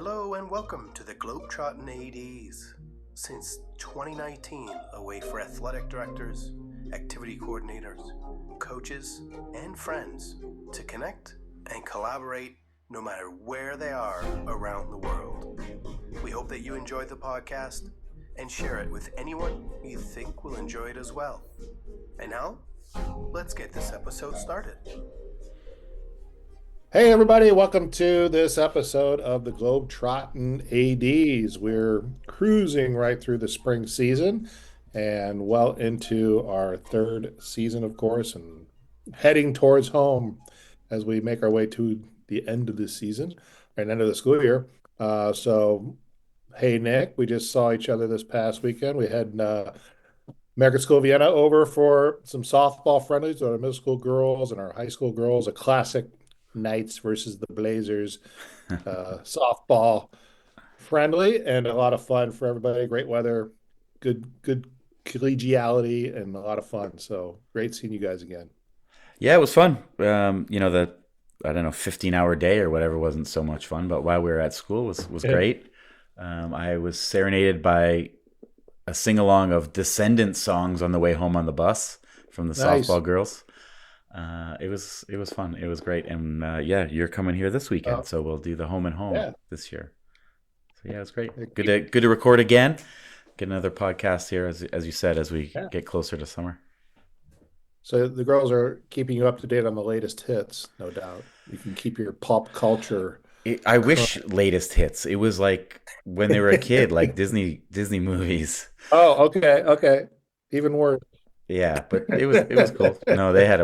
Hello and welcome to the Globetrottin ADs. Since 2019, a way for athletic directors, activity coordinators, coaches, and friends to connect and collaborate no matter where they are around the world. We hope that you enjoyed the podcast and share it with anyone you think will enjoy it as well. And now, let's get this episode started. Hey everybody, welcome to this episode of the Globetrottin ADs. We're cruising right through the spring season and well into our third season, of course, and heading towards home as we make our way to the end of the season and end of the school year. Hey Nick, we just saw each other this past weekend. We had American School of Vienna over for some softball friendlies with our middle school girls and our high school girls, a classic Knights versus the Blazers softball friendly and a lot of fun for everybody. Great weather, good collegiality, and a lot of fun. So great seeing you guys again. Yeah, it was fun. The I don't know 15-hour day or whatever wasn't so much fun, but while we were at school was great. I was serenaded by a sing along of Descendants songs on the way home on the bus from the Nice. softball girls. It was fun. It was great, and you're coming here this weekend, so we'll do the home and home Yeah. this year. So yeah, it was great. Good to record again. Get another podcast here, as you said, as we get closer to summer. So the girls are keeping you up to date on the latest hits, no doubt. You can keep your pop culture. I wish latest hits. It was like when they were a kid, like Disney movies. Oh, okay. Even worse. Yeah, but it was cool. No, they had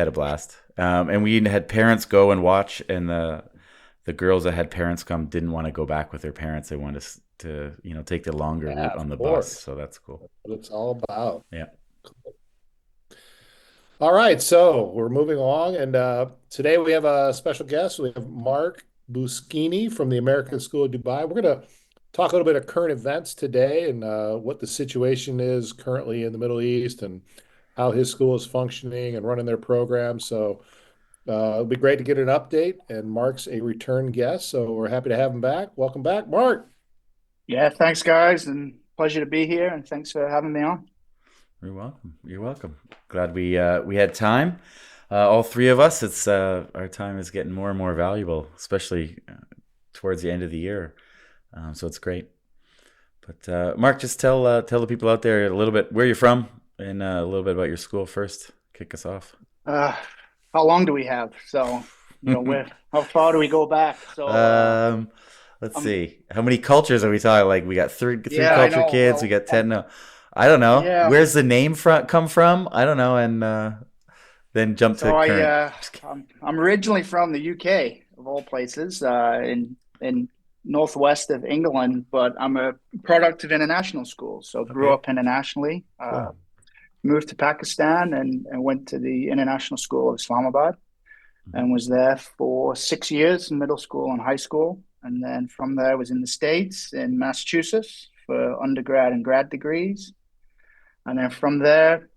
a blast. And we had parents go and watch, and the girls that had parents come didn't want to go back with their parents. They wanted to take the longer route on the bus. So that's cool. That's what it's all about. Yeah. All right, so we're moving along, and today we have a special guest. We have Mark Buschini from the American School of Dubai. We're going to talk a little bit of current events today and what the situation is currently in the Middle East and how his school is functioning and running their program. So it'll be great to get an update. And Mark's a return guest, so we're happy to have him back. Welcome back, Mark. Yeah, thanks, guys, and pleasure to be here, and thanks for having me on. You're welcome. You're welcome. Glad we had time. All three of us. It's our time is getting more and more valuable, especially towards the end of the year. So it's great. But Mark, just tell the people out there a little bit where you're from and a little bit about your school first. Kick us off. How long do we have? So, how far do we go back? So, let's see. How many cultures are we talking? Like we got three Yeah, I culture know. kids. Well, We got 10. No, I don't know. Yeah. Where's the name come from? I don't know. And then jump to so current. I'm originally from the UK, of all places, in northwest of England, but I'm a product of international schools. So grew Okay. up internationally, Cool. moved to Pakistan, and went to the International School of Islamabad, and was there for 6 years in middle school and high school. And then from there, I was in the States, in Massachusetts, for undergrad and grad degrees. And then from there,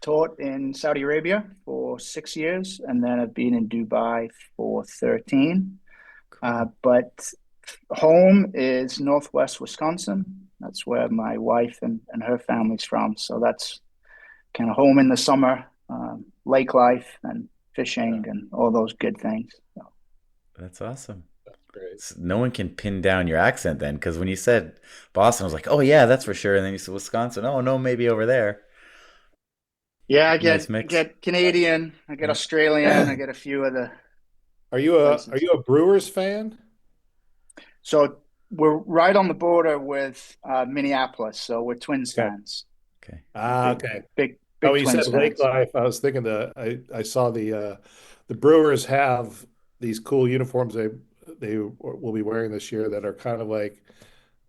taught in Saudi Arabia for 6 years. And then I've been in Dubai for 13. But home is Northwest Wisconsin. That's where my wife and her family's from. So that's kind of home in the summer, lake life and fishing and all those good things. So, That's awesome. Great. No one can pin down your accent then, because when you said Boston, I was like, oh yeah, that's for sure. And then you said Wisconsin. Oh no, maybe over there. yeah, I Nice mix. get Canadian, I get Yeah. Australian, I get a few of the Are you a places. Brewers fan? So we're right on the border with Minneapolis, so we're Twins Okay. fans. Okay. Okay. Big Oh, you Twins said lake fans. life. I was thinking I saw the Brewers have these cool uniforms they will be wearing this year that are kind of like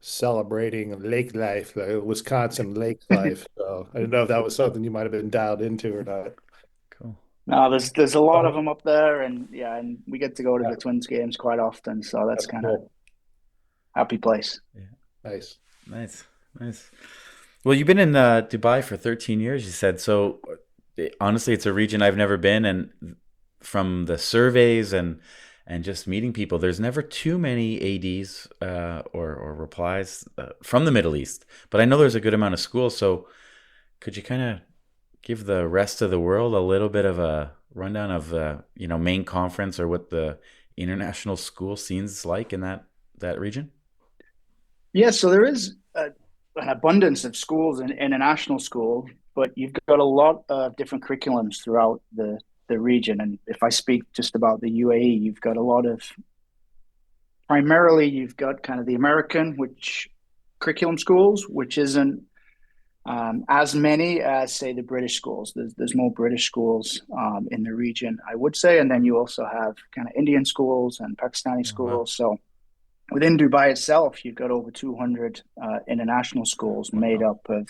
celebrating lake life, the Wisconsin lake life. So I didn't know if that was something you might have been dialed into or not. Cool. No, there's a lot of Oh, them up there, and we get to go to yeah, the Twins games quite often, so that's that's kind of cool. happy place. Yeah. Nice. Nice. Nice. Well, you've been in Dubai for 13 years, you said. So honestly, it's a region I've never been, and from the surveys and and just meeting people. There's never too many ADs or replies from the Middle East, but I know there's a good amount of schools. So could you kind of give the rest of the world a little bit of a rundown of the main conference or what the international school scene's like in that region? Yeah, so there is an abundance of schools and international schools, but you've got a lot of different curriculums throughout the region. And if I speak just about the UAE, you've got a lot of, primarily you've got kind of the American, which curriculum schools, which isn't as many as, say, the British schools. There's more British schools in the region, I would say. And then you also have kind of Indian schools and Pakistani schools. Wow. So within Dubai itself, you've got over 200 international schools made up of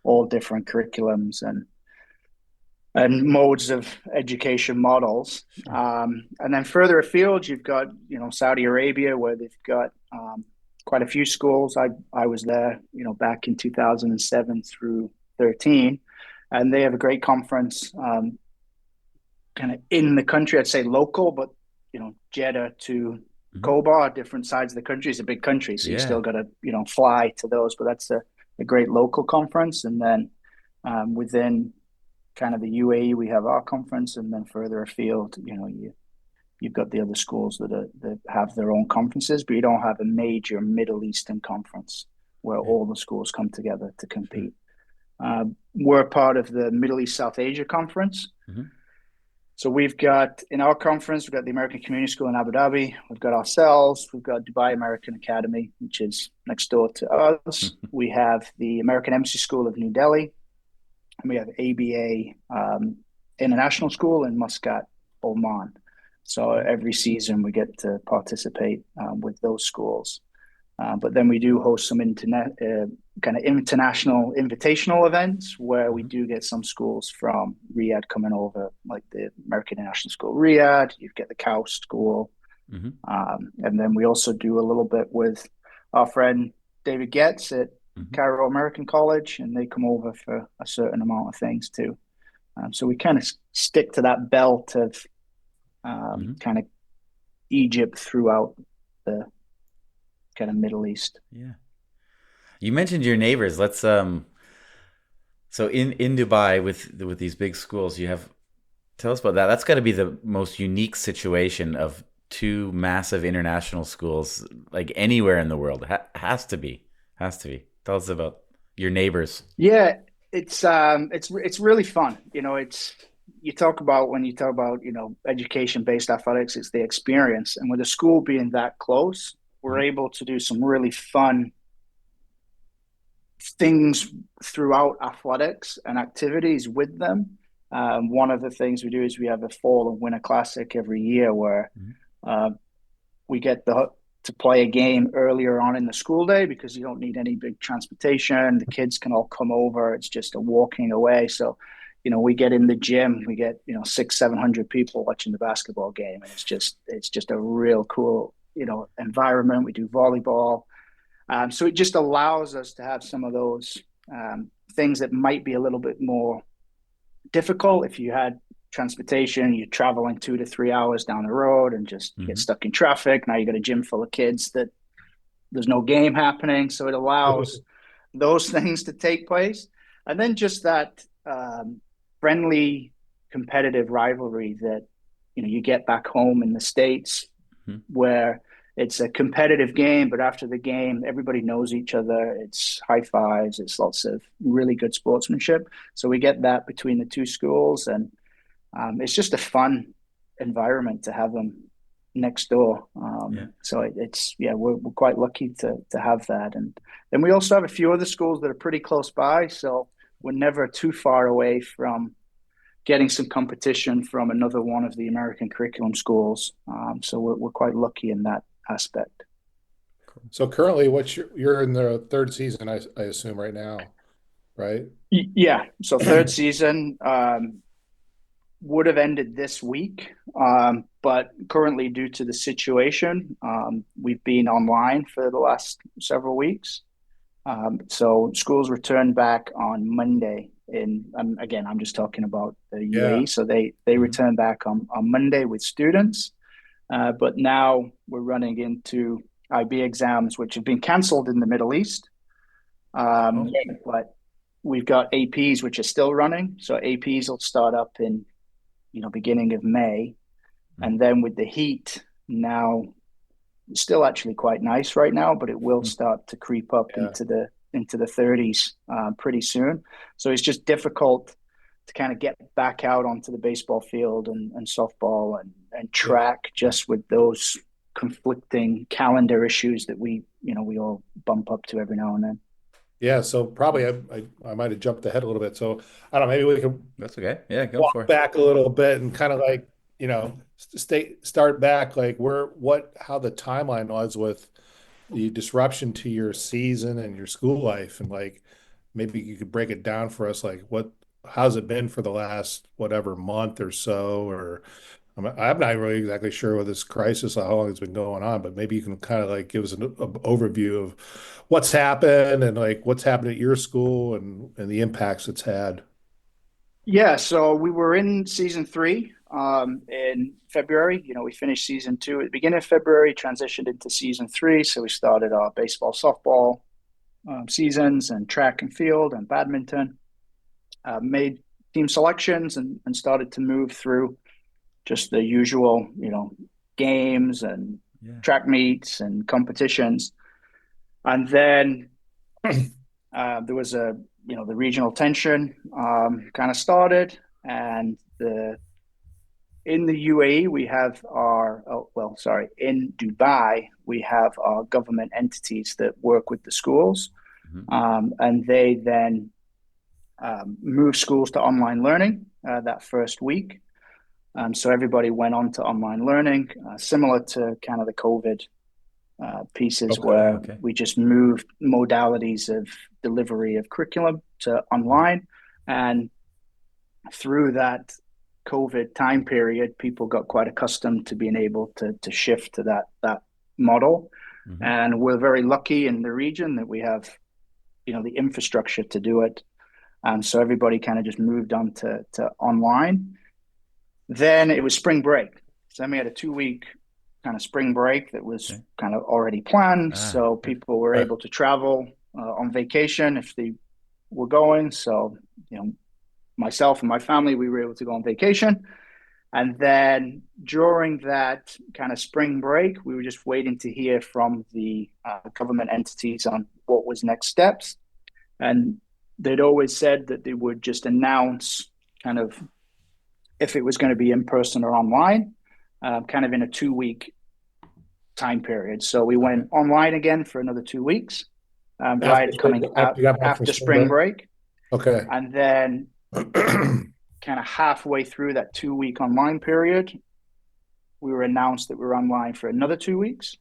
all different curriculums and modes of education models. Sure. And then further afield, you've got, Saudi Arabia, where they've got quite a few schools. I was there, back in 2007 through 13, and they have a great conference kind of in the country, I'd say local, but, Jeddah to Kobar, different sides of the country. It's a big country, so you still got to, fly to those, but that's a great local conference. And then within kind of the UAE, we have our conference, and then further afield, you've got the other schools that have their own conferences, but you don't have a major Middle Eastern conference where all the schools come together to compete. We're part of the Middle East South Asia Conference. Mm-hmm. So we've got, in our conference, we've got the American Community School in Abu Dhabi. We've got ourselves. We've got Dubai American Academy, which is next door to us. We have the American Embassy School of New Delhi. And we have ABA International School in Muscat, Oman. So every season we get to participate with those schools. But then we do host some kind of international invitational events where we do get some schools from Riyadh coming over, like the American International School Riyadh. You get the Cow School. Mm-hmm. And then we also do a little bit with our friend David Getz at Cairo American College, and they come over for a certain amount of things too. So we kind of stick to that belt of kind of Egypt throughout the kind of Middle East. Yeah. You mentioned your neighbors. Let's so in Dubai with these big schools, tell us about that. That's got to be the most unique situation of two massive international schools, like anywhere in the world. Has to be. Tell us about your neighbors. Yeah, it's really fun. You talk about education-based athletics, it's the experience. And with the school being that close, we're able to do some really fun things throughout athletics and activities with them. One of the things we do is we have a fall and winter classic every year where we get to play a game earlier on in the school day because you don't need any big transportation. The kids can all come over. It's just a walking away. So, we get in the gym, we get, 600-700 people watching the basketball game. And it's just a real cool, environment. We do volleyball. So it just allows us to have some of those things that might be a little bit more difficult if you had transportation, you're traveling 2 to 3 hours down the road and just get stuck in traffic. Now you got a gym full of kids that there's no game happening. So it allows those things to take place. And then just that friendly, competitive rivalry that, you get back home in the States where it's a competitive game, but after the game, everybody knows each other. It's high fives. It's lots of really good sportsmanship. So we get that between the two schools, and it's just a fun environment to have them next door. So we're quite lucky to have that. And then we also have a few other schools that are pretty close by. So we're never too far away from getting some competition from another one of the American curriculum schools. So we're quite lucky in that aspect. So currently, you're in the third season, I assume, right now, right? Yeah. So third season would have ended this week, but currently, due to the situation, we've been online for the last several weeks. So schools returned back on Monday. Again, I'm just talking about the UAE. So they return back on Monday with students. But now we're running into IB exams, which have been cancelled in the Middle East. But we've got APs, which are still running. So APs will start up in, beginning of May. And then with the heat now, it's still actually quite nice right now, but it will start to creep up into the 30s pretty soon. So it's just difficult to kind of get back out onto the baseball field and softball and track, just with those conflicting calendar issues that we all bump up to every now and then. Yeah, so probably I might have jumped ahead a little bit. So I don't know, maybe we can That's okay. Yeah, go for it. back a little bit and kind of like, start back like how the timeline was with the disruption to your season and your school life, and like maybe you could break it down for us, like how's it been for the last whatever month or so, or I'm not really exactly sure with this crisis how long it's been going on, but maybe you can kind of like give us an overview of what's happened and like what's happened at your school and the impacts it's had. Yeah, so we were in season 3 in February. We finished season 2 at the beginning of February, transitioned into season 3. So we started our baseball, softball seasons, and track and field and badminton. Made team selections and started to move through just the usual, games and track meets and competitions. And then there was the regional tension kind of started, and in the UAE we have in Dubai we have our government entities that work with the schools, and they then move schools to online learning that first week. So everybody went on to online learning, similar to kind of the COVID pieces, where we just moved modalities of delivery of curriculum to online. And through that COVID time period, people got quite accustomed to being able to shift to that model. And we're very lucky in the region that we have, the infrastructure to do it. And so everybody kind of just moved on to online. Then it was spring break. So then we had a 2-week kind of spring break that was kind of already planned. So people were able to travel on vacation if they were going. So, myself and my family, we were able to go on vacation. And then during that kind of spring break, we were just waiting to hear from the government entities on what was next steps. And they'd always said that they would just announce kind of if it was going to be in person or online, kind of in a 2-week time period. So we went online again for another 2 weeks, right coming out after spring break. Okay. And then kind of halfway through that 2-week online period, we were announced that we were online for another 2 weeks.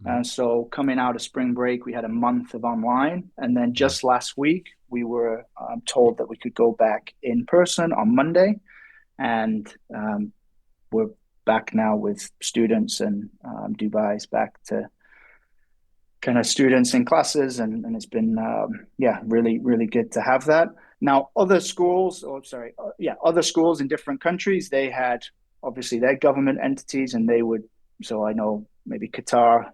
And so coming out of spring break, we had a month of online. And then just last week, we were told that we could go back in person on Monday. And we're back now with students, and Dubai's back to kind of students in classes. And it's been, really, really good to have that. Now, other schools in different countries, they had obviously their government entities, and so I know maybe Qatar,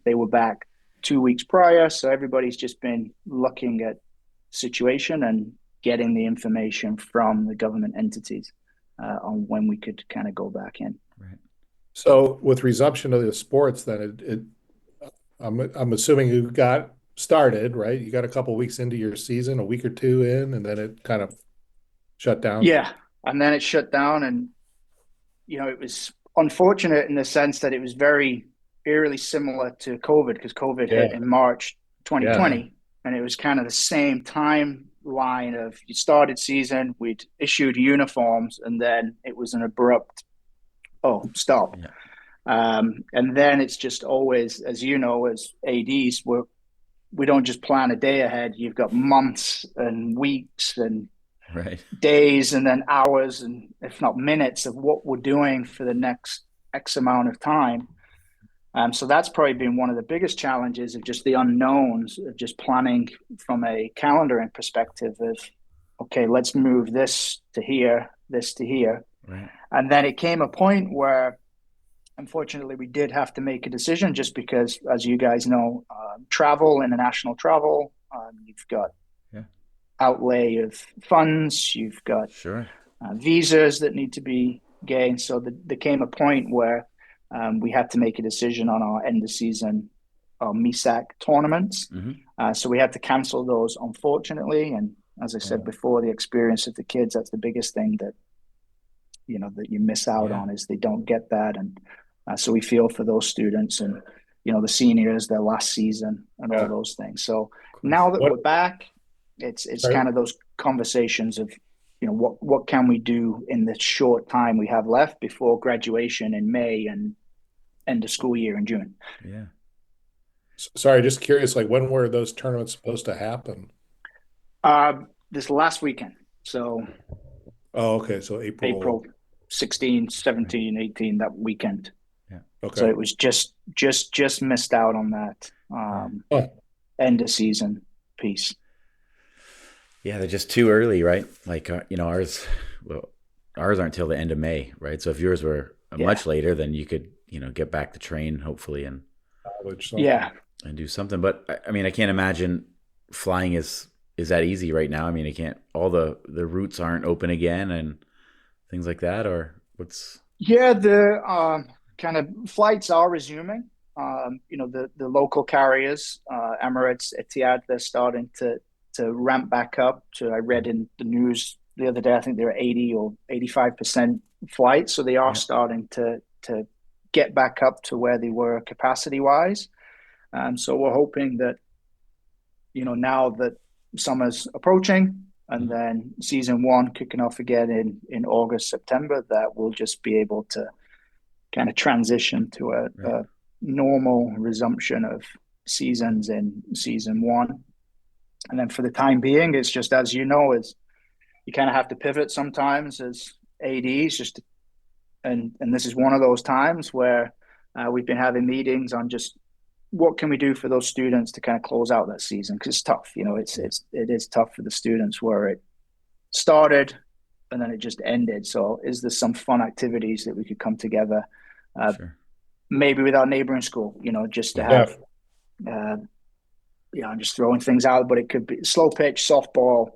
they were back 2 weeks prior. So everybody's just been looking at situation and getting the information from the government entities on when we could kind of go back in. Right. So with resumption of the sports, then I'm assuming you got started, right? You got a couple of weeks into your season, a week or two in, and then it kind of shut down. Yeah, and then it shut down, and it was unfortunate in the sense that it was very eerily similar to COVID, because COVID hit in March 2020, and it was kind of the same timeline of you started season, we'd issued uniforms, and then it was an abrupt stop. And then it's just always, as you know, as ADs, we don't just plan a day ahead. You've got months and weeks and days, and then hours, and if not minutes, of what we're doing for the next X amount of time. So that's probably been one of the biggest challenges, of just the unknowns of just planning from a calendaring perspective of, okay, let's move this to here, this to here. Right. And then it came a point where unfortunately, we did have to make a decision just because, as you guys know, travel, international travel, you've got Yeah. outlay of funds, you've got Sure. visas that need to be gained. So there came a point where we had to make a decision on our end of season MISAC tournaments. So we had to cancel those, unfortunately. And as I said before, the experience of the kids, that's the biggest thing that you miss out on, is they don't get that. And so we feel for those students and, the seniors, their last season and all those things. So now that we're back, it's kind of those conversations of, what can we do in the short time we have left before graduation in May and end of school year in June. Yeah. Sorry, just curious, like when were those tournaments supposed to happen? This last weekend. So. Oh, okay. So April 16, 17, 18, that weekend. Yeah. Okay. So it was just missed out on that end of season piece. Yeah, they're just too early, right? Like, ours aren't till the end of May, right? So if yours were much later, then you could, get back to train, hopefully, and and do something. But I mean, I can't imagine flying is that easy right now. I mean, all the routes aren't open again and things like that, or what's? Yeah, the kind of flights are resuming. The local carriers, Emirates, Etihad, they're starting to ramp back up. I read in the news the other day, I think they were 80 or 85% flights. So they are starting to get back up to where they were capacity wise. So we're hoping that, now that summer's approaching and then season one kicking off again in August, September, that we'll just be able to kind of transition to a normal resumption of seasons in season one. And then for the time being, it's just, as you know, you kind of have to pivot sometimes as ADs, and this is one of those times where we've been having meetings on just what can we do for those students to kind of close out that season, because it's tough. It is tough for the students where it started and then it just ended. So is there some fun activities that we could come together, maybe with our neighboring school, just to have, I'm just throwing things out, but it could be slow pitch, softball,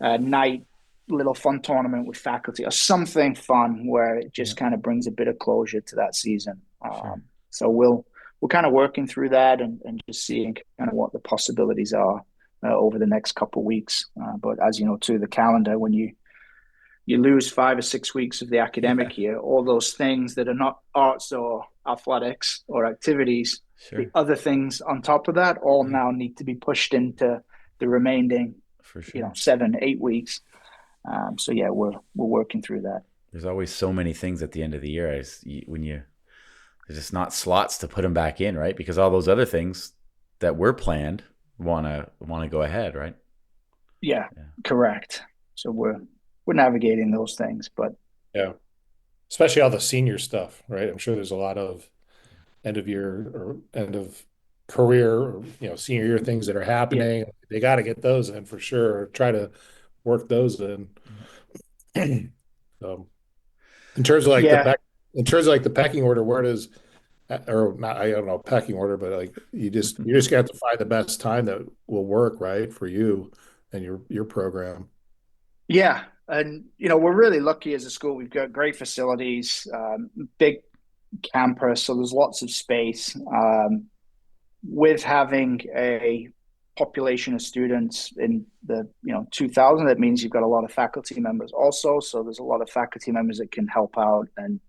night, little fun tournament with faculty or something fun where it just kind of brings a bit of closure to that season. So we're kind of working through that and just seeing kind of what the possibilities are over the next couple of weeks. But as you know, too, the calendar, when you lose 5 or 6 weeks of the academic year, all those things that are not arts or athletics or activities, the other things on top of that all now need to be pushed into the remaining, 7-8 weeks. So we're working through that. There's always so many things at the end of the year there's just not slots to put them back in, right? Because all those other things that were planned want to go ahead, right? Yeah, correct. So we're navigating those things, but especially all the senior stuff, right? I'm sure there's a lot of end of year or end of career, or, senior year things that are happening. Yeah. They got to get those in for sure. Or try to work those in. So, in terms of the pecking order, where does, or not? I don't know pecking order, but like you just got to find the best time that will work, right, for you and your program. Yeah. And, we're really lucky as a school. We've got great facilities, big campus, so there's lots of space. With having a population of students in the 2,000, that means you've got a lot of faculty members also. So there's a lot of faculty members that can help out. And,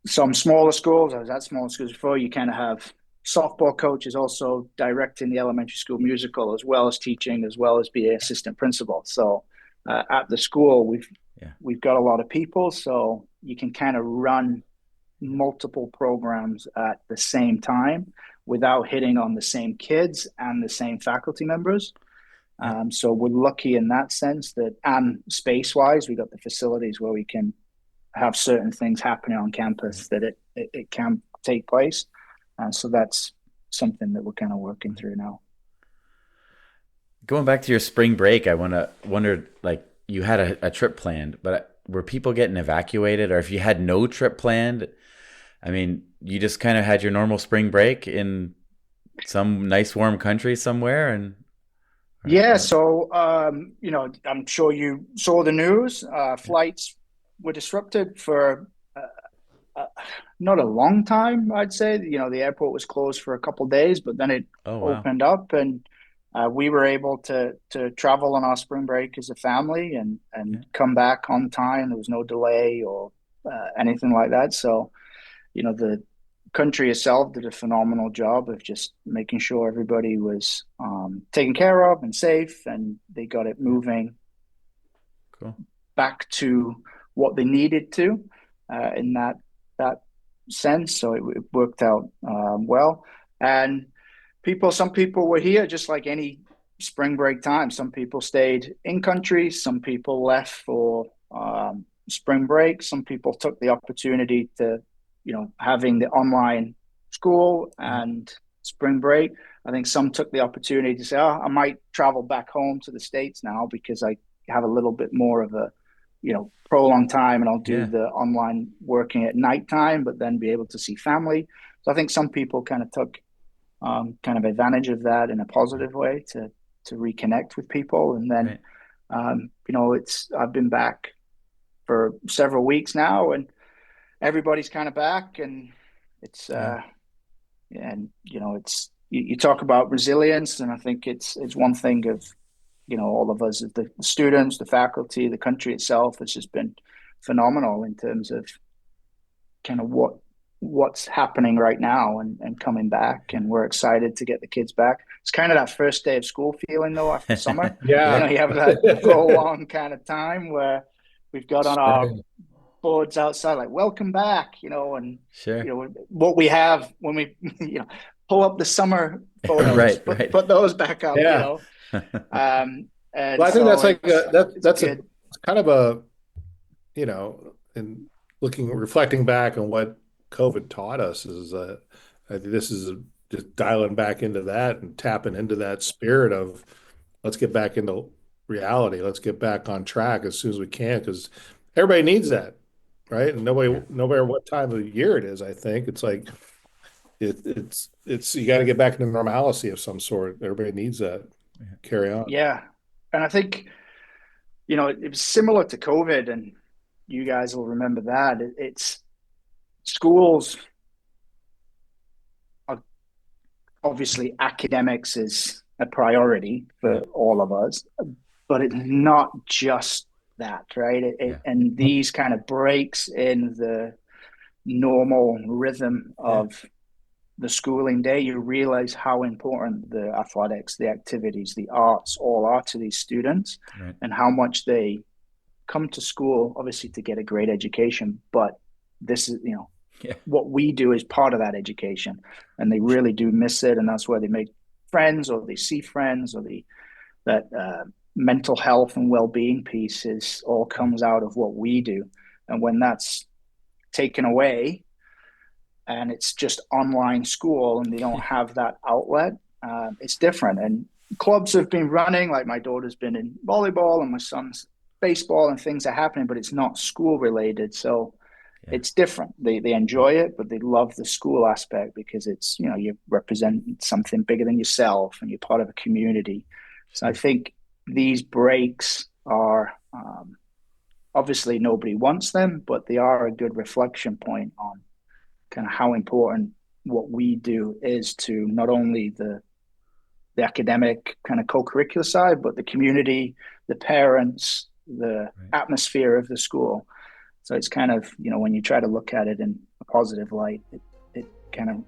some smaller schools, I was at smaller schools before, you kind of have softball coaches also directing the elementary school musical, as well as teaching, as well as being assistant principal. So at the school, we've got a lot of people, so you can kind of run multiple programs at the same time without hitting on the same kids and the same faculty members. So we're lucky in that sense and space-wise, we got the facilities where we can have certain things happening on campus that it can take place. So that's something that we're kind of working through now. Going back to your spring break, I wondered, like, you had a trip planned, but were people getting evacuated, or if you had no trip planned, I mean, you just kind of had your normal spring break in some nice warm country somewhere, and Yeah, so I'm sure you saw the news. Flights were disrupted for uh, not a long time, I'd say. The airport was closed for a couple of days, but then it oh wow, opened up, and we were able to travel on our spring break as a family and yeah, come back on time. There was no delay or anything like that. So, the country itself did a phenomenal job of just making sure everybody was taken care of and safe, and they got it moving cool, back to what they needed to in that sense. So it worked out well. And some people were here just like any spring break time. Some people stayed in country. Some people left for spring break. Some people took the opportunity to, having the online school and spring break. I think some took the opportunity to say, oh, I might travel back home to the States now because I have a little bit more of a, prolonged time, and I'll do yeah, the online working at nighttime, but then be able to see family. So I think some people kind of took kind of advantage of that in a positive way to reconnect with people. And then, I've been back for several weeks now, and everybody's kind of back, and it's it's you talk about resilience, and I think it's one thing of all of us, the students, the faculty, the country itself has just been phenomenal in terms of kind of what's happening right now and coming back, and we're excited to get the kids back. It's kind of that first day of school feeling though after summer. Yeah. You have that roll on kind of time where we've got on our boards outside like welcome back, and sure, what we have when we pull up the summer photos, right. put those back up, Yeah. and Well, I think so that's like that's good. kind of a, in reflecting back on what COVID taught us is I think this is just dialing back into that and tapping into that spirit of let's get back into reality. Let's get back on track as soon as we can, because everybody needs that, right? And no matter what time of year it is, I think it's like it's you got to get back into normalcy of some sort. Everybody needs that. Carry on. Yeah, and I think it was similar to COVID, and you guys will remember that. It's schools are obviously academics is a priority for all of us, but it's not just that, right? And these kind of breaks in the normal rhythm of the schooling day, you realize how important the athletics, the activities, the arts all are to these students, and how much they come to school, obviously, to get a great education. But this is, what we do is part of that education, and they really do miss it. And that's where they make friends, or they see friends, or that mental health and well-being piece all comes out of what we do. And when that's taken away, and it's just online school, and they don't have that outlet, it's different. And clubs have been running, like my daughter's been in volleyball and my son's baseball, and things are happening, but it's not school related. So it's different. They enjoy it, but they love the school aspect because it's, you represent something bigger than yourself, and you're part of a community. So I think these breaks are, obviously nobody wants them, but they are a good reflection point on kind of how important what we do is to not only the academic kind of co-curricular side, but the community, the parents, the atmosphere of the school. So it's kind of, when you try to look at it in a positive light, it kind of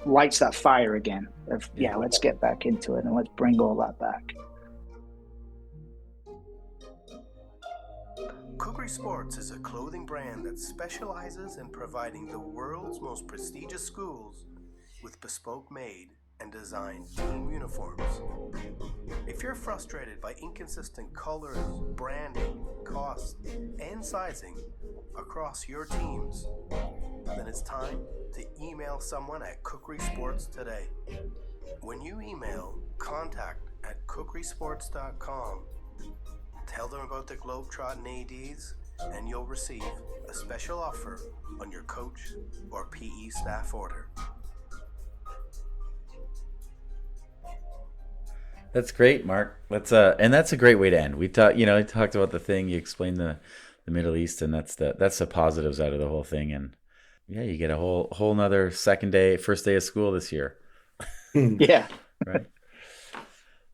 lights that fire again of, let's get back into it and let's bring all that back. Kukri Sports is a clothing brand that specializes in providing the world's most prestigious schools with bespoke made and designed team uniforms. If you're frustrated by inconsistent colors, branding, cost, and sizing across your teams, then it's time to email someone at Kukri Sports today. When you email contact@kukrisports.com, tell them about the Globetrottin ADs, and you'll receive a special offer on your coach or PE staff order. That's great, Mark. That's a great way to end. We talked about the thing. You explained the Middle East, and that's the positives out of the whole thing. And yeah, you get a whole nother first day of school this year. Yeah. Right.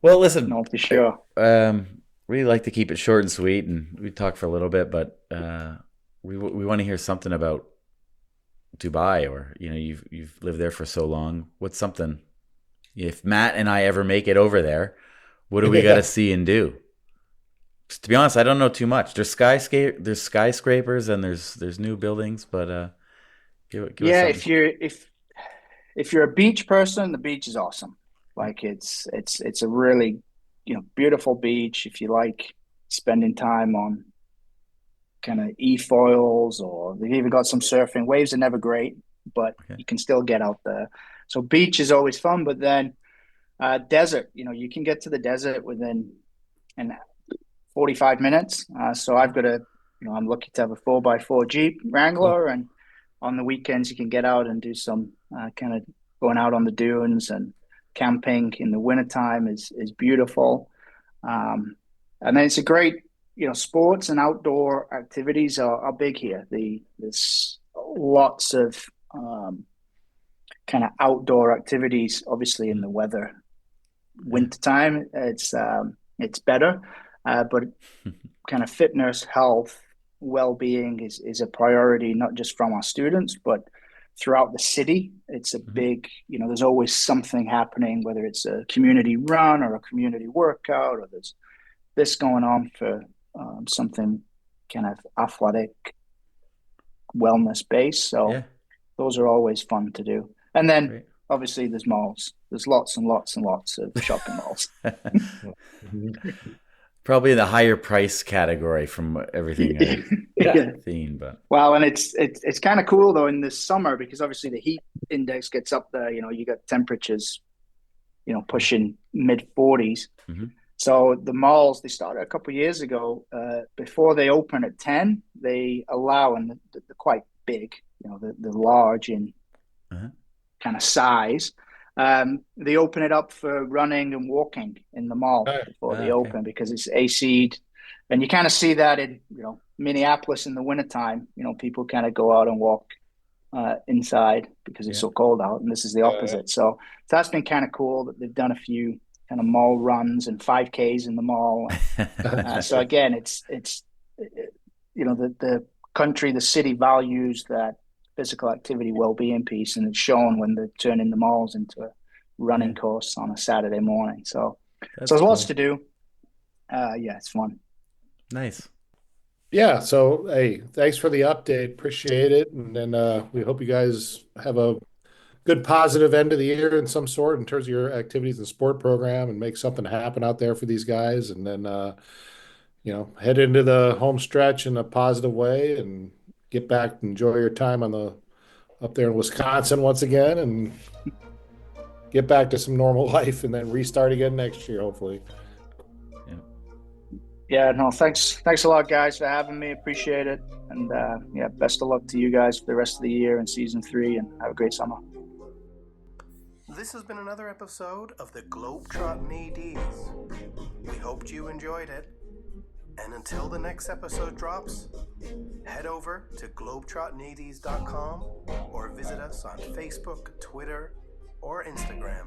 Well, listen. No, for sure. Really like to keep it short and sweet, and we talked for a little bit, but we want to hear something about Dubai, or you've lived there for so long. What's something? If Matt and I ever make it over there, what do we got to see and do? Just to be honest, I don't know too much. There's skyscrapers and there's new buildings, but give us if you're a beach person, the beach is awesome. Like it's a really beautiful beach. If you like spending time on kind of e-foils, or they've even got some surfing. Waves are never great, but you can still get out there. So beach is always fun, but then desert, you can get to the desert within 45 minutes. So I've got I'm lucky to have a 4x4 Jeep Wrangler, and on the weekends you can get out and do some kind of going out on the dunes, and camping in the wintertime is beautiful. And then it's a great, sports and outdoor activities are big here. There's lots of kind of outdoor activities. Obviously in the wintertime, it's better, but kind of fitness, health, well-being is a priority, not just from our students, but throughout the city. It's a big, there's always something happening, whether it's a community run or a community workout, or there's this going on for something kind of athletic wellness based. So those are always fun to do. And then obviously there's malls. There's lots and lots and lots of shopping malls. Probably in the higher price category from everything I've seen, but and it's kind of cool though in the summer, because obviously the heat index gets up there. You got temperatures, pushing mid 40s. So the malls, they started a couple of years ago. Before they open at 10, they allow, and they're quite big. They're large in kind of size. They open it up for running and walking in the mall before they open, because it's AC'd. And you kind of see that in, Minneapolis in the wintertime. People kind of go out and walk inside because it's so cold out, and this is the opposite. So that's been kind of cool that they've done a few kind of mall runs and 5Ks in the mall. So again, it's the country, the city values that physical activity, well-being piece, and it's shown when they're turning the malls into a running course on a Saturday morning. So there's lots to do. It's fun. Nice. Yeah. So, hey, thanks for the update. Appreciate it. And then we hope you guys have a good positive end of the year in some sort in terms of your activities and sport program, and make something happen out there for these guys. And then, head into the home stretch in a positive way, and get back and enjoy your time up there in Wisconsin once again, and get back to some normal life, and then restart again next year, hopefully. Yeah, no, thanks a lot, guys, for having me. Appreciate it. And best of luck to you guys for the rest of the year and season 3, and have a great summer. This has been another episode of the Globetrottin ADs. We hoped you enjoyed it. And until the next episode drops, head over to globetrottinads.com or visit us on Facebook, Twitter, or Instagram.